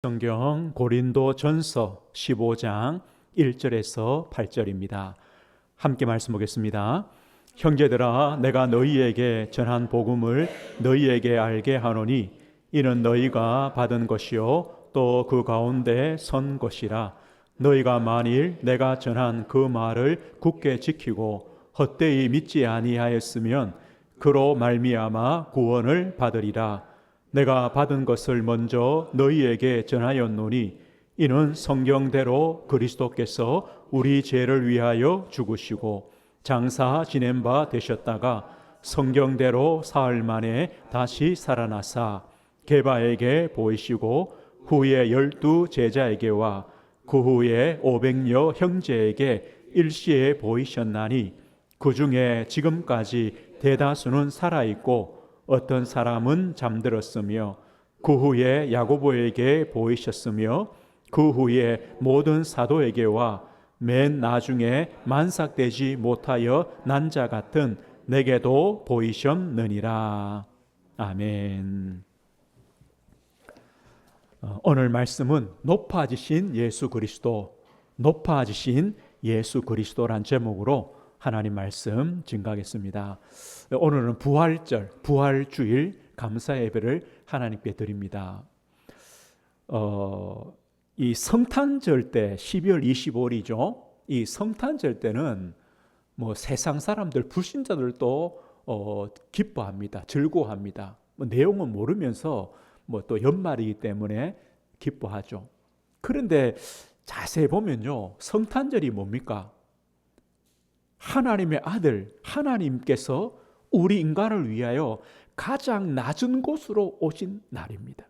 성경 고린도전서 15장 1절에서 8절입니다. 함께 말씀 보겠습니다. 형제들아, 내가 너희에게 전한 복음을 너희에게 알게 하노니 이는 너희가 받은 것이요 또 그 가운데 선 것이라. 너희가 만일 내가 전한 그 말을 굳게 지키고 헛되이 믿지 아니하였으면 그로 말미암아 구원을 받으리라. 내가 받은 것을 먼저 너희에게 전하였노니 이는 성경대로 그리스도께서 우리 죄를 위하여 죽으시고 장사 지낸 바 되셨다가 성경대로 사흘 만에 다시 살아나사 게바에게 보이시고 후에 12 제자에게와 그 후에 500여 형제에게 일시에 보이셨나니 그 중에 지금까지 대다수는 살아있고 어떤 사람은 잠들었으며 그 후에 야고보에게 보이셨으며 그 후에 모든 사도에게와 맨 나중에 만삭되지 못하여 난 자 같은 내게도 보이셨느니라. 아멘. 오늘 말씀은 높아지신 예수 그리스도, 높아지신 예수 그리스도란 제목으로 하나님 말씀 증거하겠습니다. 오늘은 부활절, 부활주일 감사 예배를 하나님께 드립니다. 이 성탄절 때 12월 25일이죠. 이 성탄절 때는 뭐 세상 사람들, 불신자들도 기뻐합니다. 즐거워합니다. 내용은 모르면서 또 연말이기 때문에 기뻐하죠. 그런데 자세히 보면요, 성탄절이 뭡니까? 하나님의 아들 하나님께서 우리 인간을 위하여 가장 낮은 곳으로 오신 날입니다.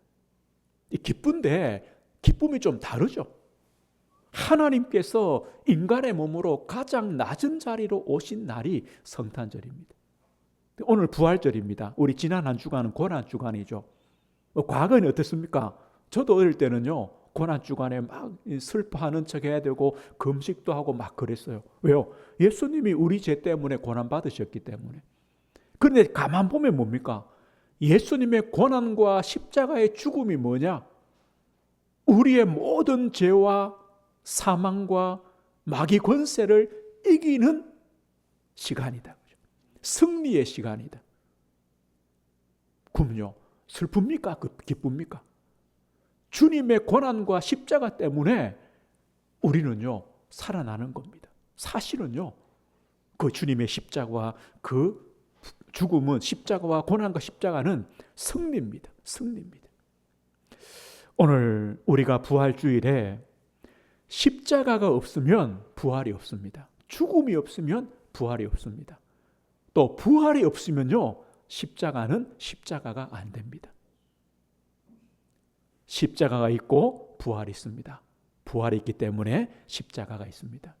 기쁜데 기쁨이 좀 다르죠. 하나님께서 인간의 몸으로 가장 낮은 자리로 오신 날이 성탄절입니다. 오늘 부활절입니다. 우리 지난 한 주간은 고난주간이죠. 과거에는 어떻습니까? 저도 어릴 때는요, 고난주간에 막 슬퍼하는 척 해야 되고 금식도 하고 막 그랬어요. 왜요? 예수님이 우리 죄 때문에 고난받으셨기 때문에. 그런데 가만 보면 뭡니까? 예수님의 고난과 십자가의 죽음이 뭐냐? 우리의 모든 죄와 사망과 마귀 권세를 이기는 시간이다. 승리의 시간이다. 그럼요, 슬픕니까? 기쁩니까? 주님의 고난과 십자가 때문에 우리는요, 살아나는 겁니다. 사실은요, 그 주님의 십자가와 그 죽음은, 십자가와 고난과 십자가는 승리입니다. 승리입니다. 오늘 우리가 부활주일에 십자가가 없으면 부활이 없습니다. 죽음이 없으면 부활이 없습니다. 또 부활이 없으면요, 십자가는 십자가가 안 됩니다. 십자가가 있고 부활이 있습니다. 부활이 있기 때문에 십자가가 있습니다.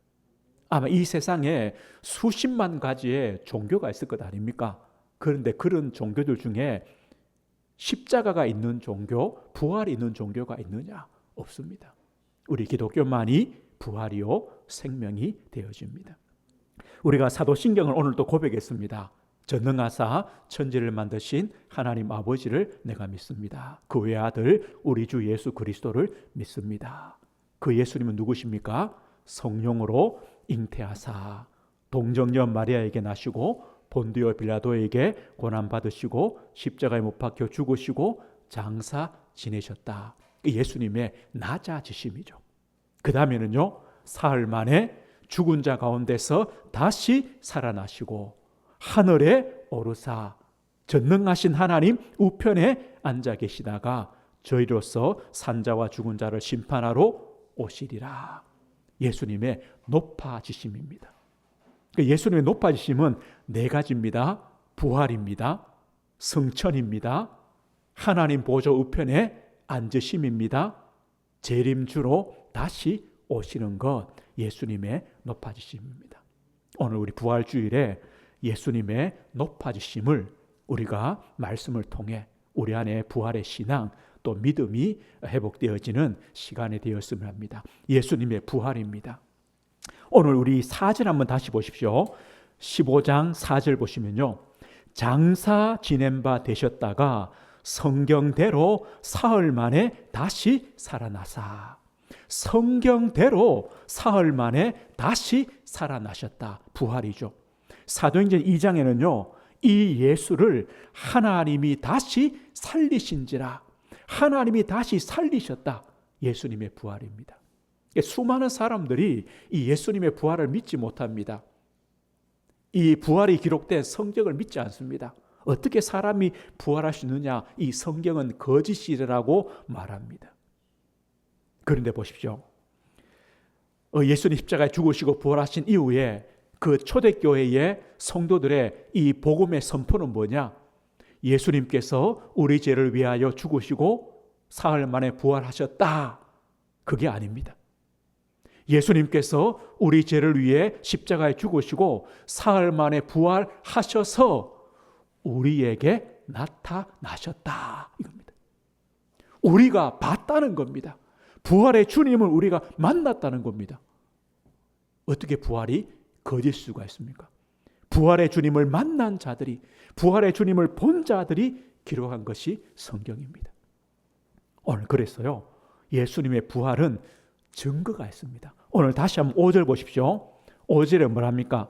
아마 이 세상에 수십만 가지의 종교가 있을 것 아닙니까? 그런데 그런 종교들 중에 십자가가 있는 종교, 부활이 있는 종교가 있느냐? 없습니다. 우리 기독교만이 부활이요 생명이 되어집니다. 우리가 사도신경을 오늘 또 고백했습니다. 전능하사 천지를 만드신 하나님 아버지를 내가 믿습니다. 그 외아들 우리 주 예수 그리스도를 믿습니다. 그 예수님은 누구십니까? 성령으로 잉태하사 동정녀 마리아에게 나시고 본디오 빌라도에게 고난받으시고 십자가에 못 박혀 죽으시고 장사 지내셨다. 예수님의 낮아지심이죠. 그 다음에는요, 사흘 만에 죽은 자 가운데서 다시 살아나시고 하늘에 오르사 전능하신 하나님 우편에 앉아 계시다가 저희로서 산자와 죽은 자를 심판하러 오시리라. 예수님의 높아지심입니다. 예수님의 높아지심은 네 가지입니다. 부활입니다. 승천입니다. 하나님 보좌 우편에 앉으심입니다. 재림주로 다시 오시는 것, 예수님의 높아지심입니다. 오늘 우리 부활주일에 예수님의 높아지심을 우리가 말씀을 통해 우리 안에 부활의 신앙 또 믿음이 회복되어지는 시간이 되었으면 합니다. 예수님의 부활입니다. 오늘 우리 4절 한번 다시 보십시오. 15장 4절 보시면요, 장사 지낸 바 되셨다가 성경대로 사흘 만에 다시 살아나사. 성경대로 사흘 만에 다시 살아나셨다. 부활이죠. 사도행전 2장에는요. 이 예수를 하나님이 다시 살리신지라. 하나님이 다시 살리셨다. 예수님의 부활입니다. 수많은 사람들이 이 예수님의 부활을 믿지 못합니다. 이 부활이 기록된 성경을 믿지 않습니다. 어떻게 사람이 부활할 수 있느냐? 이 성경은 거짓이라고 말합니다. 그런데 보십시오. 예수님 십자가에 죽으시고 부활하신 이후에 그 초대교회의 성도들의 이 복음의 선포는 뭐냐? 예수님께서 우리 죄를 위하여 죽으시고 사흘 만에 부활하셨다. 그게 아닙니다. 예수님께서 우리 죄를 위해 십자가에 죽으시고 사흘 만에 부활하셔서 우리에게 나타나셨다. 이겁니다. 우리가 봤다는 겁니다. 부활의 주님을 우리가 만났다는 겁니다. 어떻게 부활이 거짓 수가 있습니까? 부활의 주님을 만난 자들이, 부활의 주님을 본 자들이 기록한 것이 성경입니다. 오늘 그랬어요. 예수님의 부활은 증거가 있습니다. 오늘 다시 한번 5절 보십시오. 5절에 뭐랍니까?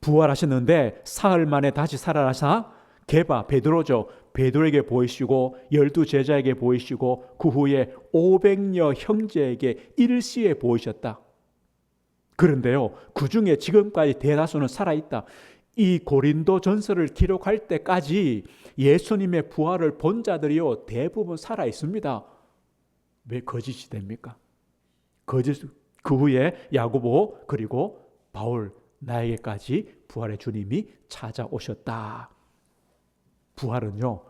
부활하셨는데 사흘 만에 다시 살아나사 게바, 베드로죠. 베드로에게 보이시고 12 제자에게 보이시고 그 후에 500여 형제에게 일시에 보이셨다. 그런데요, 그 중에 지금까지 대다수는 살아있다. 이 고린도 전서를 기록할 때까지 예수님의 부활을 본 자들이요 대부분 살아있습니다. 왜 거짓이 됩니까? 거짓. 그 후에 야고보 그리고 바울 나에게까지 부활의 주님이 찾아오셨다. 부활은요,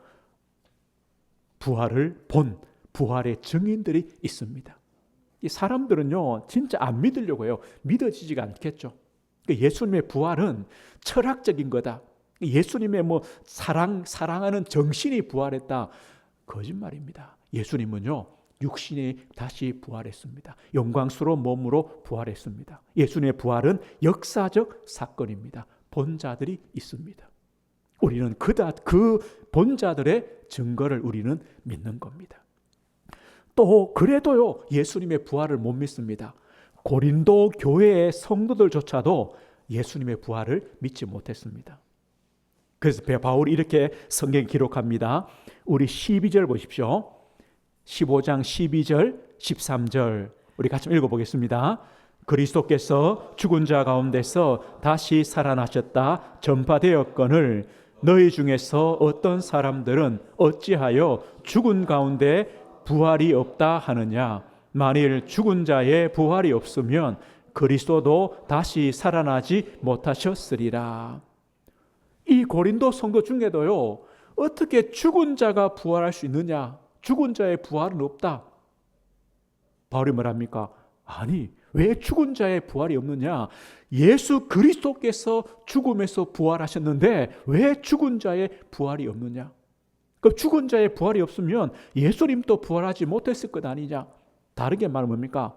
부활을 본 부활의 증인들이 있습니다. 이 사람들은요 진짜 안 믿으려고 해요. 믿어지지가 않겠죠. 예수님의 부활은 철학적인 거다. 예수님의 사랑하는 정신이 부활했다. 거짓말입니다. 예수님은요 육신이 다시 부활했습니다. 영광스러운 몸으로 부활했습니다. 예수님의 부활은 역사적 사건입니다. 본 자들이 있습니다. 우리는 그 본 자들의 증거를 우리는 믿는 겁니다. 또 그래도요 예수님의 부활을 못 믿습니다. 고린도 교회의 성도들조차도 예수님의 부활을 믿지 못했습니다. 그래서 바울이 이렇게 성경에 기록합니다. 우리 12절 보십시오. 15장 12절 13절 우리 같이 읽어보겠습니다. 그리스도께서 죽은 자 가운데서 다시 살아나셨다 전파되었거늘 너희 중에서 어떤 사람들은 어찌하여 죽은 가운데 부활이 없다 하느냐. 만일 죽은 자의 부활이 없으면 그리스도도 다시 살아나지 못하셨으리라. 이 고린도 성도 중에도요 어떻게 죽은 자가 부활할 수 있느냐. 죽은 자의 부활은 없다. 바울이 뭐랍니까? 아니 왜 죽은 자의 부활이 없느냐. 예수 그리스도께서 죽음에서 부활하셨는데 왜 죽은 자의 부활이 없느냐. 그 죽은 자의 부활이 없으면 예수님도 부활하지 못했을 것 아니냐. 다르게 말하면 뭡니까?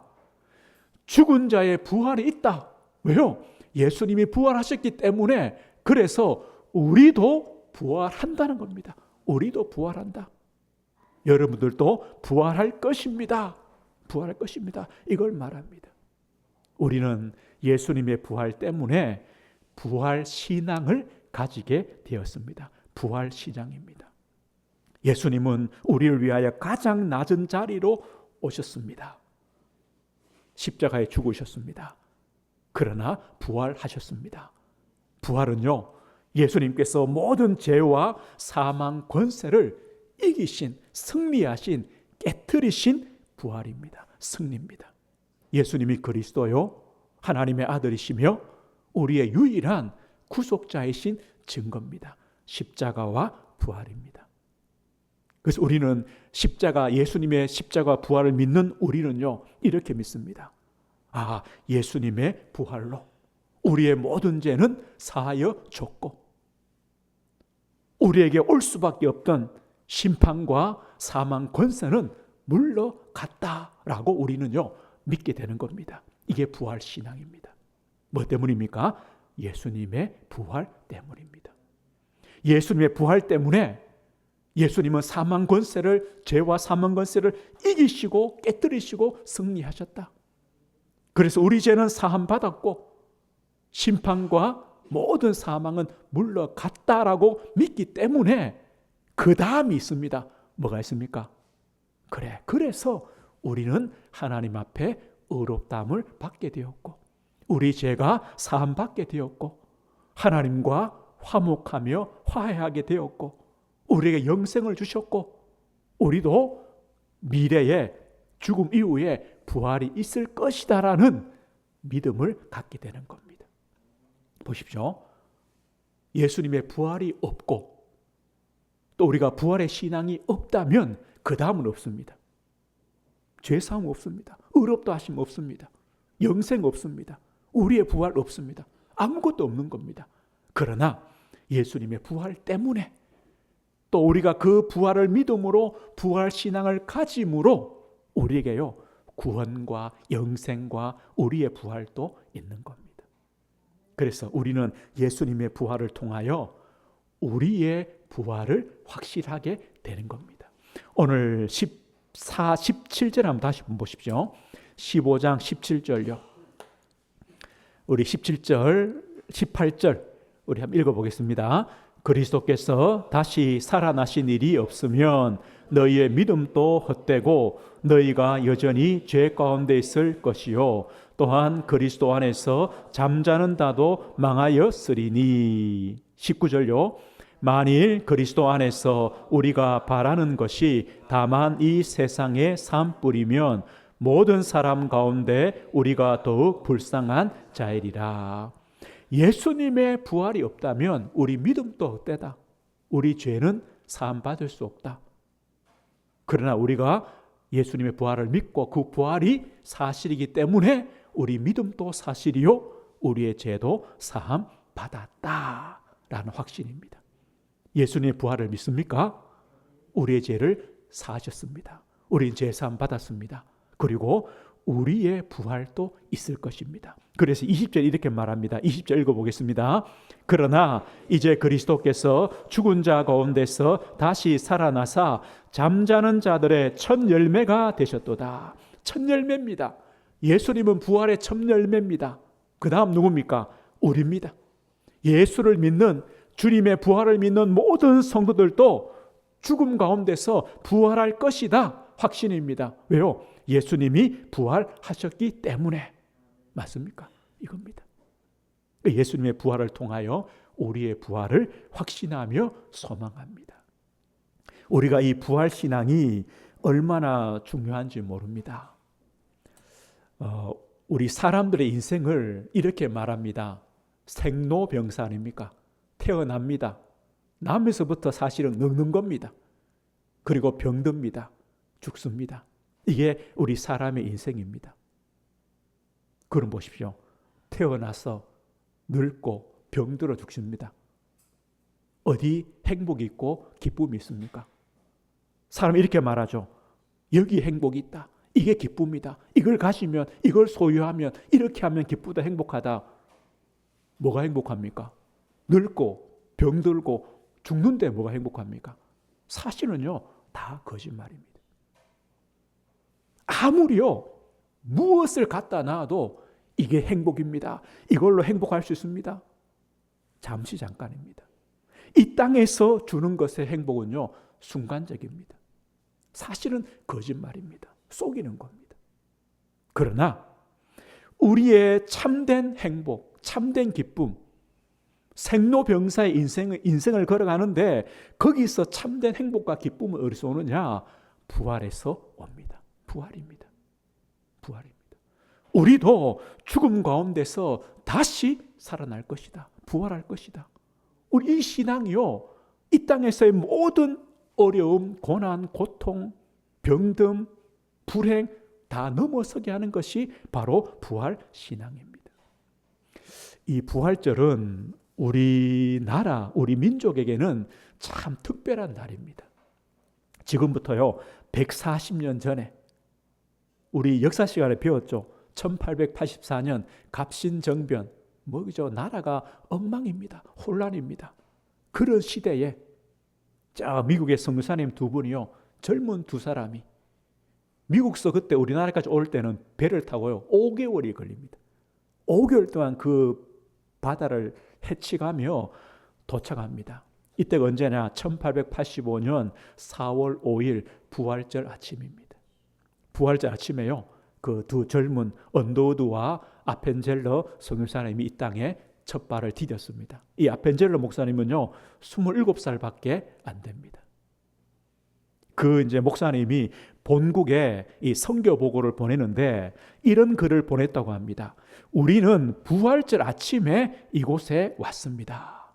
죽은 자의 부활이 있다. 왜요? 예수님이 부활하셨기 때문에 그래서 우리도 부활한다는 겁니다. 우리도 부활한다. 여러분들도 부활할 것입니다. 부활할 것입니다. 이걸 말합니다. 우리는 예수님의 부활 때문에 부활 신앙을 가지게 되었습니다. 부활 신앙입니다. 예수님은 우리를 위하여 가장 낮은 자리로 오셨습니다. 십자가에 죽으셨습니다. 그러나 부활하셨습니다. 부활은요, 예수님께서 모든 죄와 사망 권세를 이기신, 승리하신, 깨트리신 부활입니다. 승리입니다. 예수님이 그리스도요, 하나님의 아들이시며 우리의 유일한 구속자이신 증거입니다. 십자가와 부활입니다. 그래서 우리는 예수님의 십자가 부활을 믿는 우리는요, 이렇게 믿습니다. 아, 예수님의 부활로 우리의 모든 죄는 사하여 줬고, 우리에게 올 수밖에 없던 심판과 사망 권세는 물러갔다라고 우리는요, 믿게 되는 겁니다. 이게 부활 신앙입니다. 뭐 때문입니까? 예수님의 부활 때문입니다. 예수님의 부활 때문에 예수님은 사망 권세를, 죄와 사망 권세를 이기시고 깨뜨리시고 승리하셨다. 그래서 우리 죄는 사함 받았고 심판과 모든 사망은 물러갔다라고 믿기 때문에 그 다음이 있습니다. 뭐가 있습니까? 그래서 우리는 하나님 앞에 의롭다함을 받게 되었고 우리 죄가 사함 받게 되었고 하나님과 화목하며 화해하게 되었고 우리에게 영생을 주셨고 우리도 미래에 죽음 이후에 부활이 있을 것이다라는 믿음을 갖게 되는 겁니다. 보십시오. 예수님의 부활이 없고 또 우리가 부활의 신앙이 없다면 그 다음은 없습니다. 죄사함 없습니다. 의롭다 하심 없습니다. 영생 없습니다. 우리의 부활 없습니다. 아무것도 없는 겁니다. 그러나 예수님의 부활 때문에 또 우리가 그 부활을 믿음으로 부활 신앙을 가짐으로 우리에게요 구원과 영생과 우리의 부활도 있는 겁니다. 그래서 우리는 예수님의 부활을 통하여 우리의 부활을 확실하게 되는 겁니다. 오늘 14, 17절 한번 다시 보십시오. 15장 17절요. 우리 17절, 18절 우리 한번 읽어보겠습니다. 그리스도께서 다시 살아나신 일이 없으면 너희의 믿음도 헛되고 너희가 여전히 죄 가운데 있을 것이요 또한 그리스도 안에서 잠자는 자도 망하였으리니. 19절요. 만일 그리스도 안에서 우리가 바라는 것이 다만 이 세상의 삶뿐이면 모든 사람 가운데 우리가 더욱 불쌍한 자이리라. 예수님의 부활이 없다면 우리 믿음도 헛되다. 우리 죄는 사함받을 수 없다. 그러나 우리가 예수님의 부활을 믿고 그 부활이 사실이기 때문에 우리 믿음도 사실이요 우리의 죄도 사함 받았다라는 확신입니다. 예수님의 부활을 믿습니까? 우리의 죄를 사하셨습니다. 우리는 죄 사함 받았습니다. 그리고 우리의 부활도 있을 것입니다. 그래서 20절 이렇게 말합니다. 20절 읽어보겠습니다. 그러나 이제 그리스도께서 죽은 자 가운데서 다시 살아나사 잠자는 자들의 첫 열매가 되셨도다. 첫 열매입니다. 예수님은 부활의 첫 열매입니다. 그 다음 누굽니까? 우리입니다. 예수를 믿는 주님의 부활을 믿는 모든 성도들도 죽음 가운데서 부활할 것이다. 확신입니다. 왜요? 예수님이 부활하셨기 때문에. 맞습니까? 이겁니다. 예수님의 부활을 통하여 우리의 부활을 확신하며 소망합니다. 우리가 이 부활 신앙이 얼마나 중요한지 모릅니다. 우리 사람들의 인생을 이렇게 말합니다. 생로병사 아닙니까? 태어납니다. 나면서부터 사실은 늙는 겁니다. 그리고 병듭니다. 죽습니다. 이게 우리 사람의 인생입니다. 그럼 보십시오. 태어나서 늙고 병들어 죽습니다. 어디 행복이 있고 기쁨이 있습니까? 사람이 이렇게 말하죠. 여기 행복이 있다. 이게 기쁨이다. 이걸 가지면, 이걸 소유하면, 이렇게 하면 기쁘다, 행복하다. 뭐가 행복합니까? 늙고 병들고 죽는데 뭐가 행복합니까? 사실은요, 다 거짓말입니다. 아무리요, 무엇을 갖다 놔도 이게 행복입니다. 이걸로 행복할 수 있습니다. 잠시 잠깐입니다. 이 땅에서 주는 것의 행복은요, 순간적입니다. 사실은 거짓말입니다. 속이는 겁니다. 그러나 우리의 참된 행복, 참된 기쁨, 생로병사의 인생을 걸어가는데 거기서 참된 행복과 기쁨은 어디서 오느냐? 부활에서 옵니다. 부활입니다. 부활입니다. 우리도 죽음 가운데서 다시 살아날 것이다. 부활할 것이다. 우리 이 신앙이요, 이 땅에서의 모든 어려움, 고난, 고통, 병듦, 불행 다 넘어서게 하는 것이 바로 부활 신앙입니다. 이 부활절은 우리나라, 우리 민족에게는 참 특별한 날입니다. 지금부터요, 140년 전에 우리 역사 시간에 배웠죠. 1884년 갑신정변, 뭐죠? 나라가 엉망입니다. 혼란입니다. 그런 시대에 자, 미국의 선교사님 두 분이요, 젊은 두 사람이 미국서 그때 우리나라까지 올 때는 배를 타고요 5개월이 걸립니다. 5개월 동안 그 바다를 헤치가며 도착합니다. 이때가 언제냐? 1885년 4월 5일 부활절 아침입니다. 부활절 아침에요, 그 두 젊은 언더우드와 아펜젤러 선교사님이 이 땅에 첫 발을 디뎠습니다. 이 아펜젤러 목사님은요 27살밖에 안 됩니다. 그 이제 목사님이 본국에 이 선교 보고를 보내는데 이런 글을 보냈다고 합니다. 우리는 부활절 아침에 이곳에 왔습니다.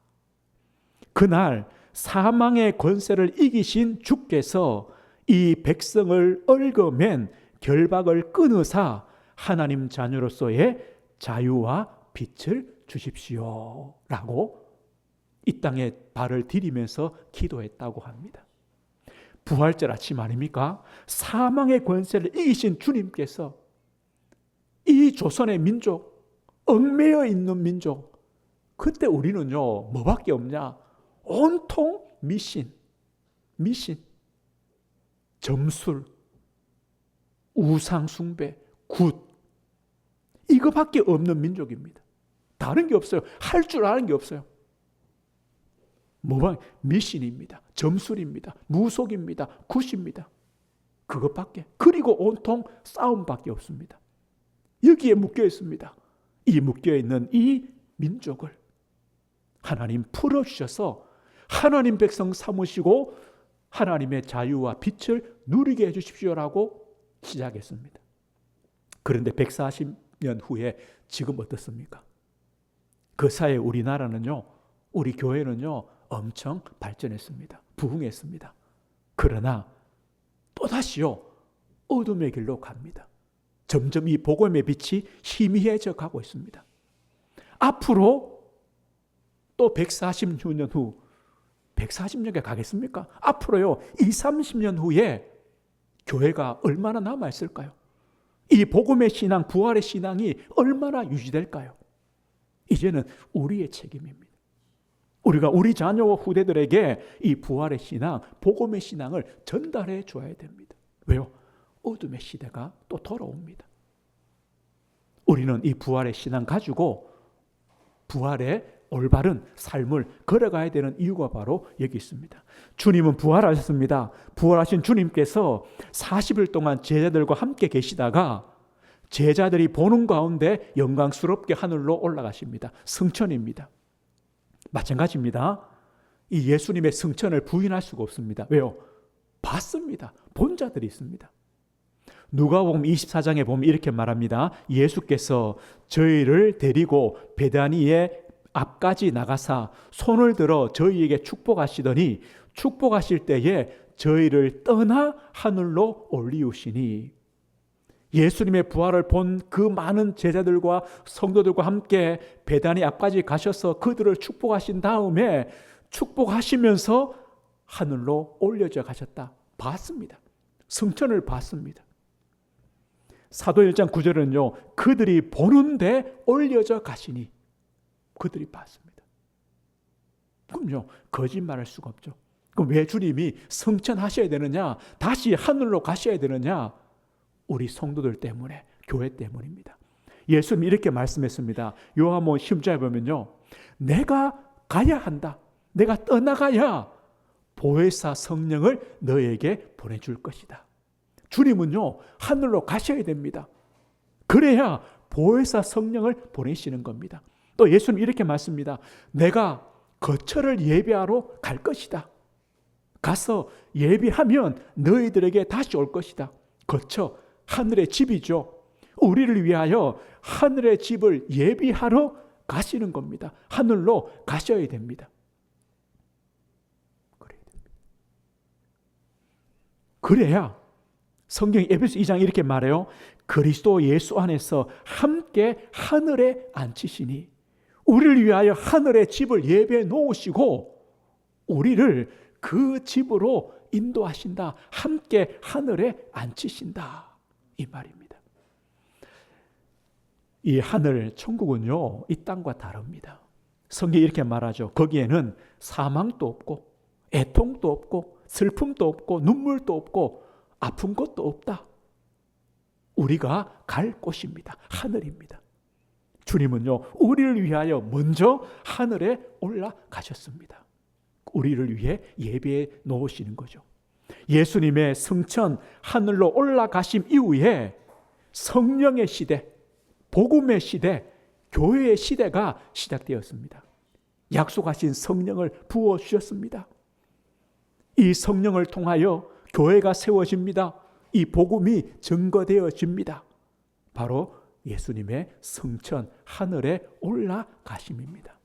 그날 사망의 권세를 이기신 주께서 이 백성을 얽어맨 결박을 끊으사 하나님 자녀로서의 자유와 빛을 주십시오 라고 이 땅에 발을 디디면서 기도했다고 합니다. 부활절 아침 아닙니까? 사망의 권세를 이기신 주님께서 이 조선의 민족, 얽매여 있는 민족, 그때 우리는요 뭐밖에 없냐? 온통 미신, 점술, 우상숭배, 굿, 이거밖에 없는 민족입니다. 다른 게 없어요. 할 줄 아는 게 없어요. 미신입니다. 점술입니다. 무속입니다. 굿입니다. 그것밖에. 그리고 온통 싸움밖에 없습니다. 여기에 묶여 있습니다. 이 묶여 있는 이 민족을 하나님 풀어주셔서 하나님 백성 삼으시고 하나님의 자유와 빛을 누리게 해주십시오라고 시작했습니다. 그런데 140년 후에 지금 어떻습니까? 그 사이에 우리나라는요, 우리 교회는요 엄청 발전했습니다. 부흥했습니다. 그러나 또다시요 어둠의 길로 갑니다. 점점 이 복음의 빛이 희미해져 가고 있습니다. 앞으로 또 140년 후 140년에 가겠습니까? 앞으로요 20-30년 후에 교회가 얼마나 남아있을까요? 이 복음의 신앙, 부활의 신앙이 얼마나 유지될까요? 이제는 우리의 책임입니다. 우리가 우리 자녀와 후대들에게 이 부활의 신앙, 복음의 신앙을 전달해 줘야 됩니다. 왜요? 어둠의 시대가 또 돌아옵니다. 우리는 이 부활의 신앙 가지고 부활의 올바른 삶을 걸어가야 되는 이유가 바로 여기 있습니다. 주님은 부활하셨습니다. 부활하신 주님께서 40일 동안 제자들과 함께 계시다가 제자들이 보는 가운데 영광스럽게 하늘로 올라가십니다. 승천입니다. 마찬가지입니다. 이 예수님의 승천을 부인할 수가 없습니다. 왜요? 봤습니다. 본 자들이 있습니다. 누가복음 24장에 보면 이렇게 말합니다. 예수께서 저희를 데리고 베다니의 앞까지 나가사 손을 들어 저희에게 축복하시더니 축복하실 때에 저희를 떠나 하늘로 올리우시니, 예수님의 부활을 본 그 많은 제자들과 성도들과 함께 베다니 앞까지 가셔서 그들을 축복하신 다음에 축복하시면서 하늘로 올려져 가셨다. 봤습니다. 승천을 봤습니다. 사도 1장 9절은요 그들이 보는데 올려져 가시니, 그들이 봤습니다. 그럼요 거짓말할 수가 없죠. 그럼 왜 주님이 승천하셔야 되느냐, 다시 하늘로 가셔야 되느냐? 우리 성도들 때문에, 교회 때문입니다. 예수님이 이렇게 말씀했습니다. 요한복음 10장에 보면요 내가 가야 한다, 내가 떠나가야 보혜사 성령을 너에게 보내줄 것이다. 주님은요 하늘로 가셔야 됩니다. 그래야 보혜사 성령을 보내시는 겁니다. 또 예수님 이렇게 말씀합니다. 내가 거처를 예비하러 갈 것이다. 가서 예비하면 너희들에게 다시 올 것이다. 거처, 하늘의 집이죠. 우리를 위하여 하늘의 집을 예비하러 가시는 겁니다. 하늘로 가셔야 됩니다. 그래야 성경이 에베소 2장 이렇게 말해요. 그리스도 예수 안에서 함께 하늘에 앉히시니, 우리를 위하여 하늘의 집을 예배해 놓으시고 우리를 그 집으로 인도하신다. 함께 하늘에 앉히신다. 이 말입니다. 이 하늘 천국은요 이 땅과 다릅니다. 성경이 이렇게 말하죠. 거기에는 사망도 없고 애통도 없고 슬픔도 없고 눈물도 없고 아픈 것도 없다. 우리가 갈 곳입니다. 하늘입니다. 주님은요, 우리를 위하여 먼저 하늘에 올라가셨습니다. 우리를 위해 예배해 놓으시는 거죠. 예수님의 승천, 하늘로 올라가심 이후에 성령의 시대, 복음의 시대, 교회의 시대가 시작되었습니다. 약속하신 성령을 부어주셨습니다. 이 성령을 통하여 교회가 세워집니다. 이 복음이 증거되어집니다. 바로 예수님의 승천, 하늘에 올라가심입니다.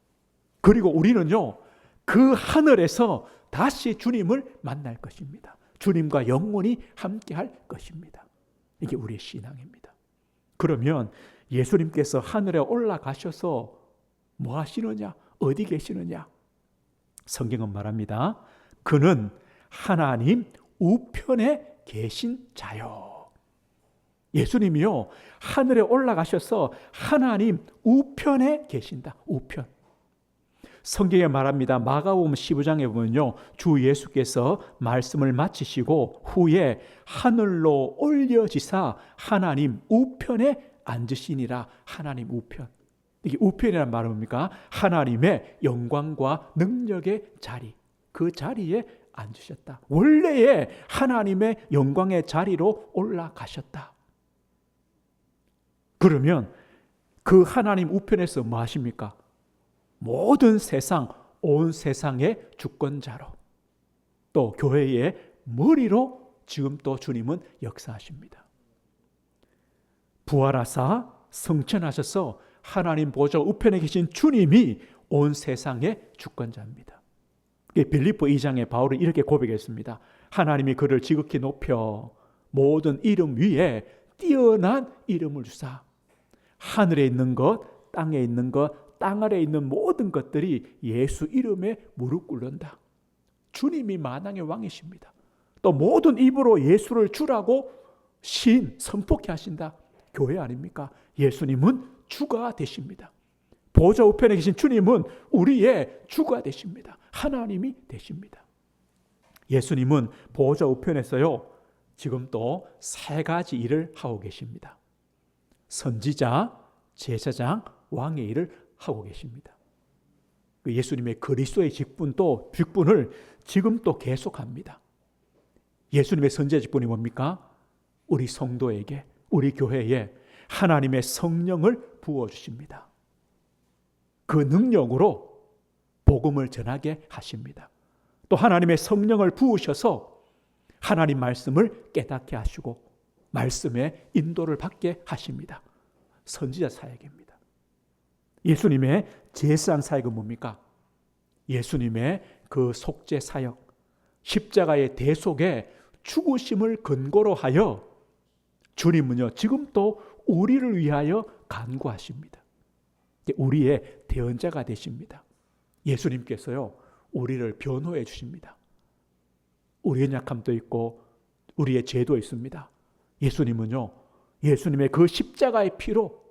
그리고 우리는요, 그 하늘에서 다시 주님을 만날 것입니다. 주님과 영원히 함께할 것입니다. 이게 우리의 신앙입니다. 그러면 예수님께서 하늘에 올라가셔서 뭐 하시느냐? 어디 계시느냐? 성경은 말합니다. 그는 하나님 우편에 계신 자요. 예수님이요, 하늘에 올라가셔서 하나님 우편에 계신다. 우편. 성경에 말합니다. 마가복음 15장에 보면요, 주 예수께서 말씀을 마치시고 후에 하늘로 올려지사 하나님 우편에 앉으시니라. 하나님 우편. 이게 우편이란 말은 뭡니까? 하나님의 영광과 능력의 자리, 그 자리에 앉으셨다. 원래의 하나님의 영광의 자리로 올라가셨다. 그러면 그 하나님 우편에서 뭐 하십니까? 모든 세상, 온 세상의 주권자로, 또 교회의 머리로 지금 또 주님은 역사하십니다. 부활하사 승천하셔서 하나님 보좌 우편에 계신 주님이 온 세상의 주권자입니다. 빌립보 2장에 바울은 이렇게 고백했습니다. 하나님이 그를 지극히 높여 모든 이름 위에 뛰어난 이름을 주사 하늘에 있는 것, 땅에 있는 것, 땅 아래에 있는 모든 것들이 예수 이름에 무릎 꿇는다. 주님이 만왕의 왕이십니다. 또 모든 입으로 예수를 주라고 선포케 하신다. 교회 아닙니까? 예수님은 주가 되십니다. 보좌 우편에 계신 주님은 우리의 주가 되십니다. 하나님이 되십니다. 예수님은 보좌 우편에서요, 지금 또 세 가지 일을 하고 계십니다. 선지자, 제사장, 왕의 일을 하고 계십니다. 예수님의 그리스도의 직분을 지금 또 계속합니다. 예수님의 선지자 직분이 뭡니까? 우리 성도에게, 우리 교회에 하나님의 성령을 부어주십니다. 그 능력으로 복음을 전하게 하십니다. 또 하나님의 성령을 부으셔서 하나님 말씀을 깨닫게 하시고 말씀의 인도를 받게 하십니다. 선지자 사역입니다. 예수님의 제사장 사역은 뭡니까? 예수님의 그 속죄 사역, 십자가의 대속에 죽으심을 근거로 하여 주님은요, 지금 또 우리를 위하여 간구하십니다. 우리의 대언자가 되십니다. 예수님께서요, 우리를 변호해 주십니다. 우리의 약함도 있고 우리의 죄도 있습니다. 예수님은요, 예수님의 그 십자가의 피로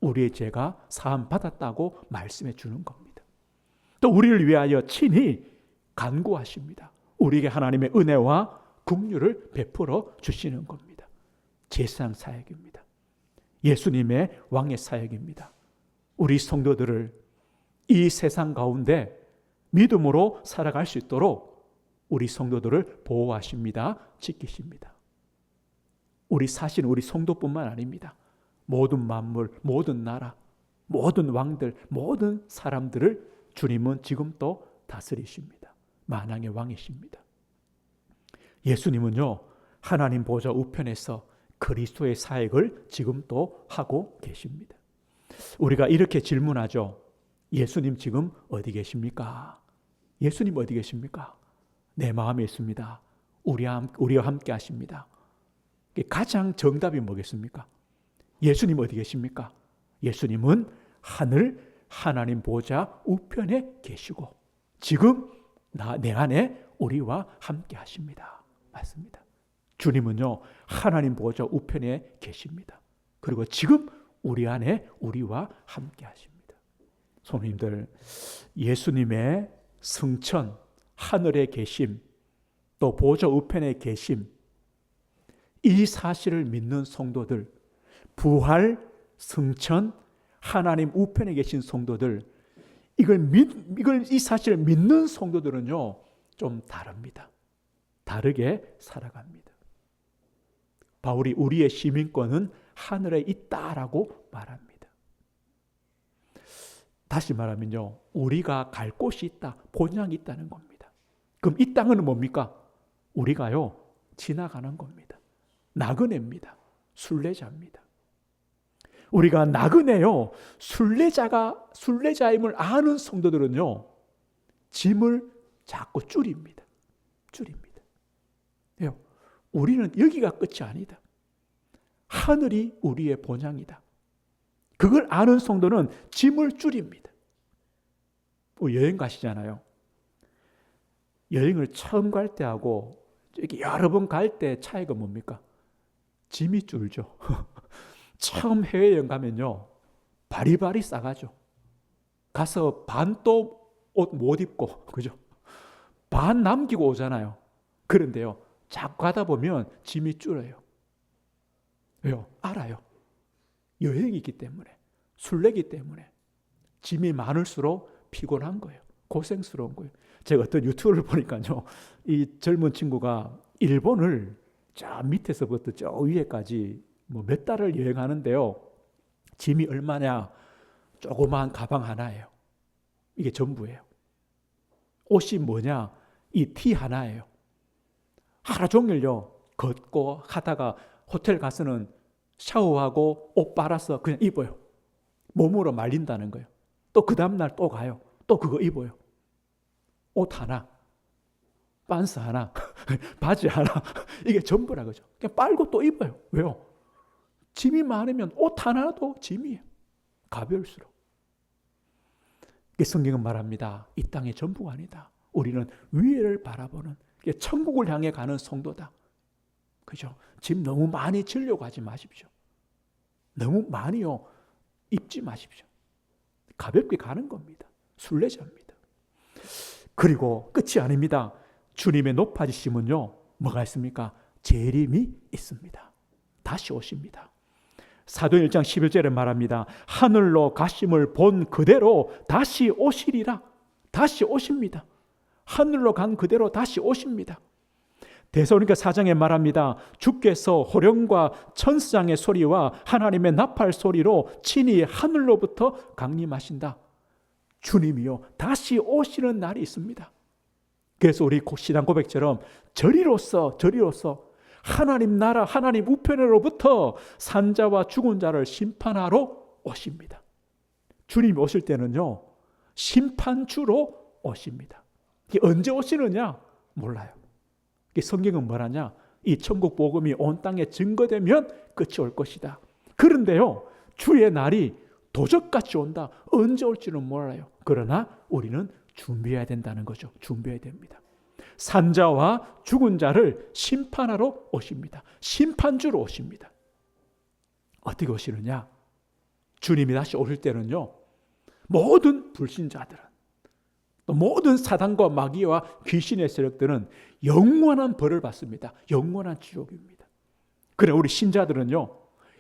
우리의 죄가 사함 받았다고 말씀해 주는 겁니다. 또 우리를 위하여 친히 간구하십니다. 우리에게 하나님의 은혜와 긍휼을 베풀어 주시는 겁니다. 제사장 사역입니다. 예수님의 왕의 사역입니다. 우리 성도들을 이 세상 가운데 믿음으로 살아갈 수 있도록 우리 성도들을 보호하십니다. 지키십니다. 우리 성도뿐만 아닙니다. 모든 만물, 모든 나라, 모든 왕들, 모든 사람들을 주님은 지금 또 다스리십니다. 만왕의 왕이십니다. 예수님은요, 하나님 보좌 우편에서 그리스도의 사역을 지금 또 하고 계십니다. 우리가 이렇게 질문하죠. 예수님 지금 어디 계십니까? 예수님 어디 계십니까? 내 마음에 있습니다. 우리와 함께 하십니다. 가장 정답이 뭐겠습니까? 예수님 어디 계십니까? 예수님은 하나님 보좌 우편에 계시고 지금 내 안에 우리와 함께 하십니다. 맞습니다. 주님은요, 하나님 보좌 우편에 계십니다. 그리고 지금 우리 안에 우리와 함께 하십니다. 성도님들, 예수님의 승천, 하늘에 계심, 또 보좌 우편에 계심, 이 사실을 믿는 성도들, 부활, 승천, 하나님 우편에 계신 성도들, 이 사실을 믿는 성도들은요, 좀 다릅니다. 다르게 살아갑니다. 바울이 우리의 시민권은 하늘에 있다라고 말합니다. 다시 말하면요, 우리가 갈 곳이 있다, 본향이 있다는 겁니다. 그럼 이 땅은 뭡니까? 우리가요, 지나가는 겁니다. 나그네입니다. 순례자입니다. 우리가 나그네요, 순례자임을 아는 성도들은요, 짐을 자꾸 줄입니다. 우리는 여기가 끝이 아니다. 하늘이 우리의 본향이다. 그걸 아는 성도는 짐을 줄입니다. 여행 가시잖아요. 여행을 처음 갈 때하고 여러 번 갈 때 차이가 뭡니까? 짐이 줄죠. 처음 해외여행 가면요, 바리바리 싸가죠. 가서 반 또 옷 못 입고, 그죠? 반 남기고 오잖아요. 그런데요, 자꾸 가다 보면 짐이 줄어요. 왜요? 알아요. 여행이기 때문에, 순례이기 때문에 짐이 많을수록 피곤한 거예요. 고생스러운 거예요. 제가 어떤 유튜브를 보니까요, 이 젊은 친구가 일본을 저 밑에서부터 저 위에까지 몇 달을 여행하는데요, 짐이 얼마냐? 조그마한 가방 하나예요. 이게 전부예요. 옷이 뭐냐? 이 티 하나예요. 하루 종일요 걷고 하다가 호텔 가서는 샤워하고 옷 빨아서 그냥 입어요. 몸으로 말린다는 거예요. 또 그 다음날 또 가요. 또 그거 입어요. 옷 하나, 반스 하나, 바지 하나, 이게 전부라 그죠. 그냥 빨고 또 입어요. 왜요? 짐이 많으면 옷 하나도 짐이에요. 가벼울수록. 성경은 말합니다. 이 땅의 전부가 아니다. 우리는 위를 바라보는, 천국을 향해 가는 성도다. 그죠? 짐 너무 많이 지려고 하지 마십시오. 너무 많이요 입지 마십시오. 가볍게 가는 겁니다. 순례자입니다. 그리고 끝이 아닙니다. 주님의 높아지심은요, 뭐가 있습니까? 재림이 있습니다. 다시 오십니다. 사도행 1장 11절에 말합니다. 하늘로 가심을 본 그대로 다시 오시리라. 다시 오십니다. 하늘로 간 그대로 다시 오십니다. 데살로니가 4장에 말합니다. 주께서 호령과 천사장의 소리와 하나님의 나팔 소리로 친히 하늘로부터 강림하신다. 주님이요 다시 오시는 날이 있습니다. 그래서 우리 신앙 고백처럼 저리로서 하나님 나라, 하나님 우편으로부터 산자와 죽은 자를 심판하러 오십니다. 주님이 오실 때는요, 심판주로 오십니다. 언제 오시느냐? 몰라요. 성경은 뭐라냐? 이 천국 복음이 온 땅에 증거되면 끝이 올 것이다. 그런데요, 주의 날이 도적같이 온다. 언제 올지는 몰라요. 그러나 우리는 준비해야 된다는 거죠. 준비해야 됩니다. 산자와 죽은 자를 심판하러 오십니다. 심판주로 오십니다. 어떻게 오시느냐? 주님이 다시 오실 때는요, 모든 불신자들은, 또 모든 사단과 마귀와 귀신의 세력들은 영원한 벌을 받습니다. 영원한 지옥입니다. 그래 우리 신자들은요,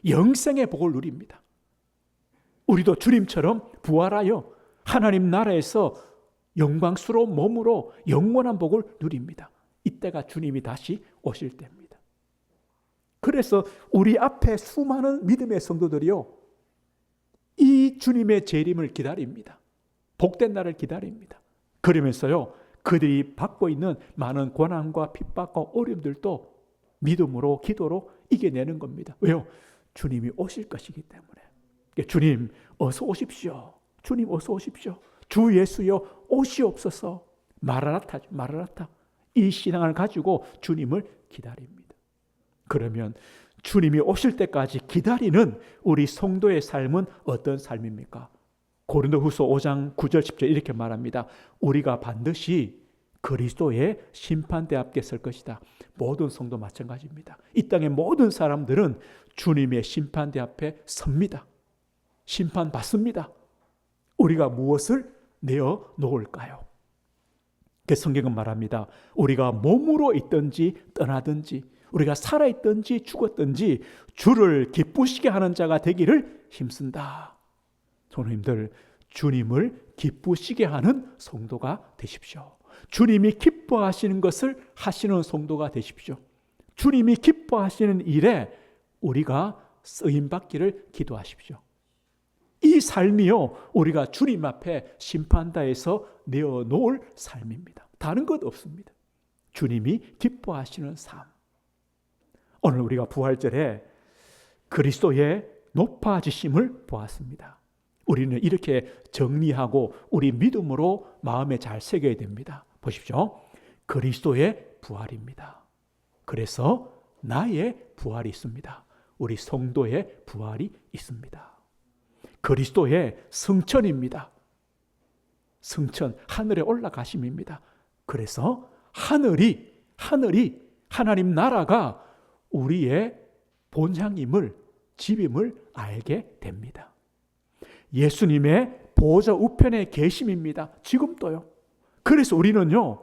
영생의 복을 누립니다. 우리도 주님처럼 부활하여 하나님 나라에서 영광스러운 몸으로 영원한 복을 누립니다. 이때가 주님이 다시 오실 때입니다. 그래서 우리 앞에 수많은 믿음의 성도들이요, 이 주님의 재림을 기다립니다. 복된 날을 기다립니다. 그러면서요, 그들이 받고 있는 많은 고난과 핍박과 어려움들도 믿음으로, 기도로 이겨내는 겁니다. 왜요? 주님이 오실 것이기 때문에. 주님 어서 오십시오. 주님 어서 오십시오. 주 예수여 오시옵소서. 마라나타. 이 신앙을 가지고 주님을 기다립니다. 그러면 주님이 오실 때까지 기다리는 우리 성도의 삶은 어떤 삶입니까? 고린도후서 5장 9절 10절 이렇게 말합니다. 우리가 반드시 그리스도의 심판대 앞에 설 것이다. 모든 성도 마찬가지입니다. 이 땅의 모든 사람들은 주님의 심판대 앞에 섭니다. 심판받습니다. 우리가 무엇을 내어 놓을까요? 그 성경은 말합니다. 우리가 몸으로 있든지 떠나든지 우리가 살아있든지 죽었든지 주를 기쁘시게 하는 자가 되기를 힘쓴다. 성도님들, 주님을 기쁘시게 하는 성도가 되십시오. 주님이 기뻐하시는 것을 하시는 성도가 되십시오. 주님이 기뻐하시는 일에 우리가 쓰임받기를 기도하십시오. 이 삶이요, 우리가 주님 앞에 심판대에서 내어놓을 삶입니다. 다른 것 없습니다. 주님이 기뻐하시는 삶. 오늘 우리가 부활절에 그리스도의 높아지심을 보았습니다. 우리는 이렇게 정리하고 우리 믿음으로 마음에 잘 새겨야 됩니다. 보십시오. 그리스도의 부활입니다. 그래서 나의 부활이 있습니다. 우리 성도의 부활이 있습니다. 그리스도의 승천입니다. 승천, 하늘에 올라가심입니다. 그래서 하늘이 하나님 나라가 우리의 본향임을, 집임을 알게 됩니다. 예수님의 보좌 우편에 계심입니다. 지금도요. 그래서 우리는요,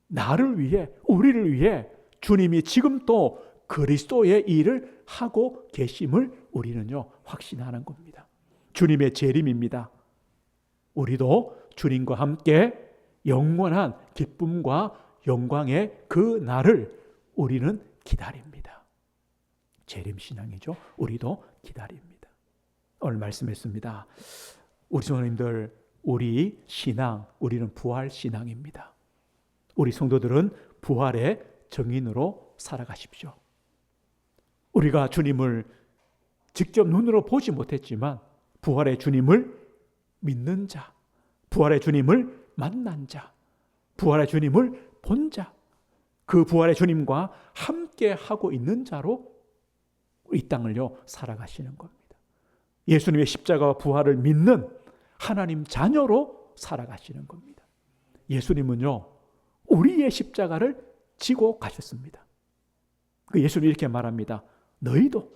나를 위해, 우리를 위해 주님이 지금도 그리스도의 일을 하고 계심을 우리는요, 확신하는 겁니다. 주님의 재림입니다. 우리도 주님과 함께 영원한 기쁨과 영광의 그 날을 우리는 기다립니다. 재림신앙이죠. 우리도 기다립니다. 오늘 말씀했습니다. 우리 성도님들, 우리 신앙, 우리는 부활신앙입니다. 우리 성도들은 부활의 증인으로 살아가십시오. 우리가 주님을 직접 눈으로 보지 못했지만 부활의 주님을 믿는 자, 부활의 주님을 만난 자, 부활의 주님을 본 자, 그 부활의 주님과 함께 하고 있는 자로 이 땅을요 살아가시는 겁니다. 예수님의 십자가와 부활을 믿는 하나님 자녀로 살아가시는 겁니다. 예수님은요 우리의 십자가를 지고 가셨습니다. 예수님이 이렇게 말합니다. 너희도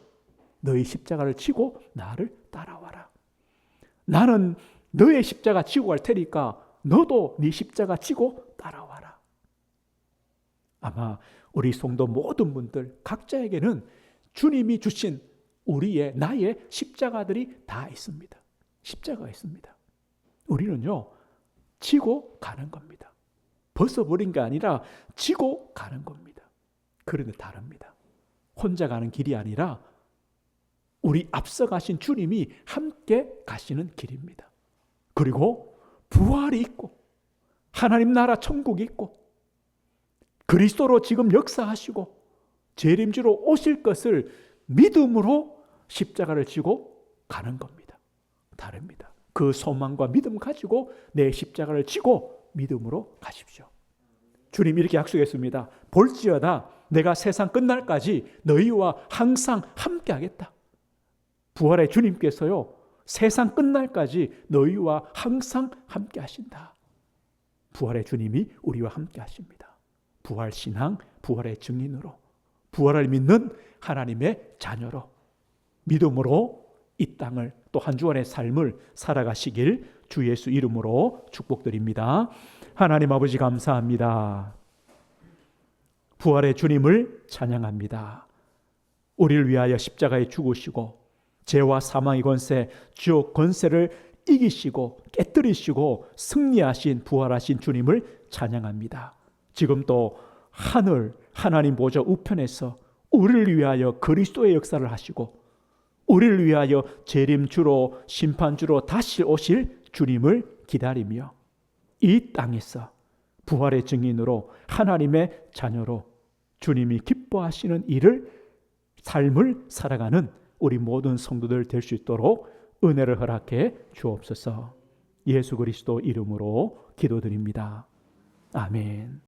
너희 십자가를 지고 나를 따라와라. 나는 너의 십자가 지고 갈 테니까 너도 네 십자가 지고 따라와라. 아마 우리 성도 모든 분들 각자에게는 주님이 주신 우리의 나의 십자가들이 다 있습니다. 십자가가 있습니다. 우리는요 지고 가는 겁니다. 벗어버린 게 아니라 지고 가는 겁니다. 그런데 다릅니다. 혼자 가는 길이 아니라 우리 앞서가신 주님이 함께 가시는 길입니다. 그리고 부활이 있고 하나님 나라 천국이 있고 그리스도로 지금 역사하시고 재림주로 오실 것을 믿음으로 십자가를 지고 가는 겁니다. 다릅니다. 그 소망과 믿음 가지고 내 십자가를 지고 믿음으로 가십시오. 주님이 이렇게 약속했습니다. 볼지어다 내가 세상 끝날까지 너희와 항상 함께 하겠다. 부활의 주님께서요 세상 끝날까지 너희와 항상 함께 하신다. 부활의 주님이 우리와 함께 하십니다. 부활신앙, 부활의 증인으로, 부활을 믿는 하나님의 자녀로 믿음으로 이 땅을 또 한 주간의 삶을 살아가시길 주 예수 이름으로 축복드립니다. 하나님 아버지 감사합니다. 부활의 주님을 찬양합니다. 우리를 위하여 십자가에 죽으시고 죄와 사망의 권세, 지옥 권세를 이기시고 깨뜨리시고 승리하신 부활하신 주님을 찬양합니다. 지금 또 하나님 보좌 우편에서 우리를 위하여 그리스도의 역사를 하시고 우리를 위하여 재림주로 심판주로 다시 오실 주님을 기다리며 이 땅에서 부활의 증인으로 하나님의 자녀로 주님이 기뻐하시는 삶을 살아가는 우리 모든 성도들 될 수 있도록 은혜를 허락해 주옵소서. 예수 그리스도 이름으로 기도드립니다. 아멘.